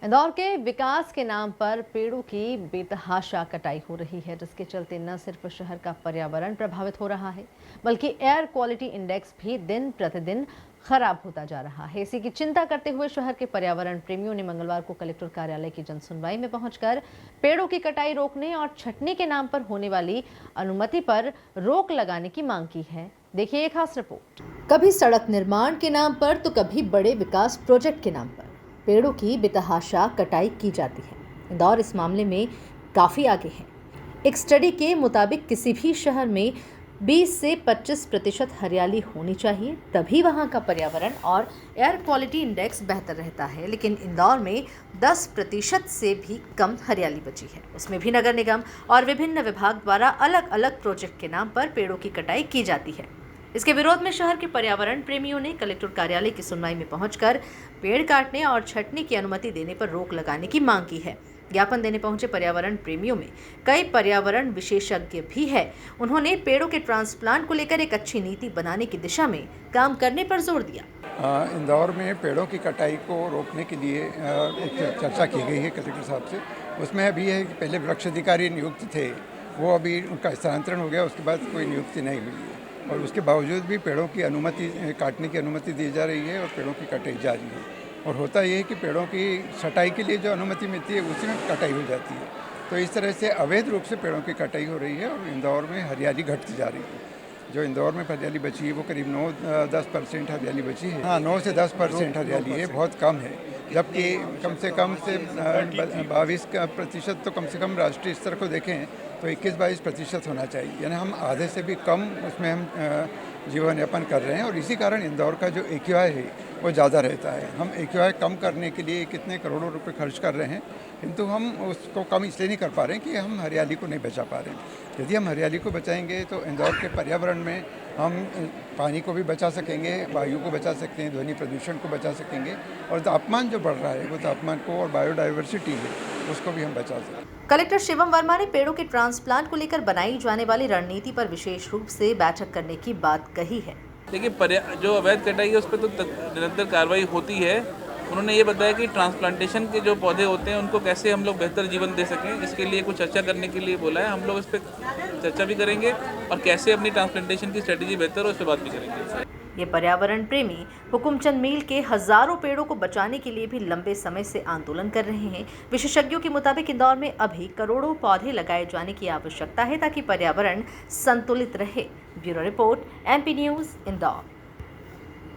इंदौर के विकास के नाम पर पेड़ों की बेतहाशा कटाई हो रही है, जिसके चलते न सिर्फ शहर का पर्यावरण प्रभावित हो रहा है, बल्कि एयर क्वालिटी इंडेक्स भी दिन प्रतिदिन खराब होता जा रहा है। इसी की चिंता करते हुए शहर के पर्यावरण प्रेमियों ने मंगलवार को कलेक्टर कार्यालय की जनसुनवाई में पहुंचकर पेड़ों की कटाई रोकने और छटनी के नाम पर होने वाली अनुमति पर रोक लगाने की मांग की है। देखिए एक खास रिपोर्ट। कभी सड़क निर्माण के नाम पर तो कभी बड़े विकास प्रोजेक्ट के नाम पर पेड़ों की बेतहाशा कटाई की जाती है। इंदौर इस मामले में काफ़ी आगे है। एक स्टडी के मुताबिक किसी भी शहर में 20 से 25% हरियाली होनी चाहिए, तभी वहाँ का पर्यावरण और एयर क्वालिटी इंडेक्स बेहतर रहता है। लेकिन इंदौर में 10% से भी कम हरियाली बची है। उसमें भी नगर निगम और विभिन्न विभाग द्वारा अलग अलग प्रोजेक्ट के नाम पर पेड़ों की कटाई की जाती है। इसके विरोध में शहर के पर्यावरण प्रेमियों ने कलेक्टर कार्यालय की सुनवाई में पहुंचकर पेड़ काटने और छटनी की अनुमति देने पर रोक लगाने की मांग की है। ज्ञापन देने पहुंचे पर्यावरण प्रेमियों में कई पर्यावरण विशेषज्ञ भी है। उन्होंने पेड़ों के ट्रांसप्लांट को लेकर एक अच्छी नीति बनाने की दिशा में काम करने पर जोर दिया। इंदौर में पेड़ों की कटाई को रोकने के लिए एक चर्चा की गई है कलेक्टर साहब से। उसमें अभी है कि पहले वृक्ष अधिकारी नियुक्त थे, वो अभी उनका स्थानांतरण हो गया, उसके बाद कोई नियुक्ति नहीं मिली है और उसके बावजूद भी पेड़ों की अनुमति काटने की अनुमति दी जा रही है और पेड़ों की कटाई जारी है। और होता ये है कि पेड़ों की छटाई के लिए जो अनुमति मिलती है उसी में कटाई हो जाती है। तो इस तरह से अवैध रूप से पेड़ों की कटाई हो रही है और इंदौर में हरियाली घटती जा रही है। जो इंदौर में हरियाली बची है वो करीब 9-10% हरियाली बची है। हाँ, 9 से 10% हरियाली है, बहुत कम है। जबकि कम से 22% तो कम से कम राष्ट्रीय स्तर को देखें तो 21-22% होना चाहिए। यानी हम आधे से भी कम उसमें हम जीवन यापन कर रहे हैं और इसी कारण इंदौर का जो AQI है वो ज़्यादा रहता है। हम AQI कम करने के लिए कितने करोड़ों रुपए खर्च कर रहे हैं, किंतु हम उसको कम इसलिए नहीं कर पा रहे हैं कि हम हरियाली को नहीं बचा पा रहे हैं। यदि हम हरियाली को बचाएंगे तो इंदौर के पर्यावरण में हम पानी को भी बचा सकेंगे, वायु को बचा सकते हैं, ध्वनि प्रदूषण को बचा सकेंगे और तापमान जो बढ़ रहा है वो तापमान को और बायोडाइवर्सिटी है उसको भी हम बचा सकें। कलेक्टर शिवम वर्मा ने पेड़ों के ट्रांसप्लांट को लेकर बनाई जाने वाली रणनीति पर विशेष रूप से बैठक करने की बात कही है। देखिए, जो अवैध कटाई है उस पर तो निरंतर कार्रवाई होती है। उन्होंने ये बताया कि ट्रांसप्लांटेशन के जो पौधे होते हैं उनको कैसे हम लोग बेहतर जीवन दे सकें, इसके लिए कुछ चर्चा करने के लिए बोला है। हम लोग इस पर चर्चा भी करेंगे और कैसे अपनी ट्रांसप्लांटेशन की स्ट्रेटेजी बेहतर हो, इस पर बात भी करेंगे। ये पर्यावरण प्रेमी हुकुमचंद मील के हजारों पेड़ों को बचाने के लिए भी लंबे समय से आंदोलन कर रहे हैं। विशेषज्ञों के मुताबिक इंदौर में अभी करोड़ों पौधे लगाए जाने की आवश्यकता है ताकि पर्यावरण संतुलित रहे। Bureau report, MP news, Indore.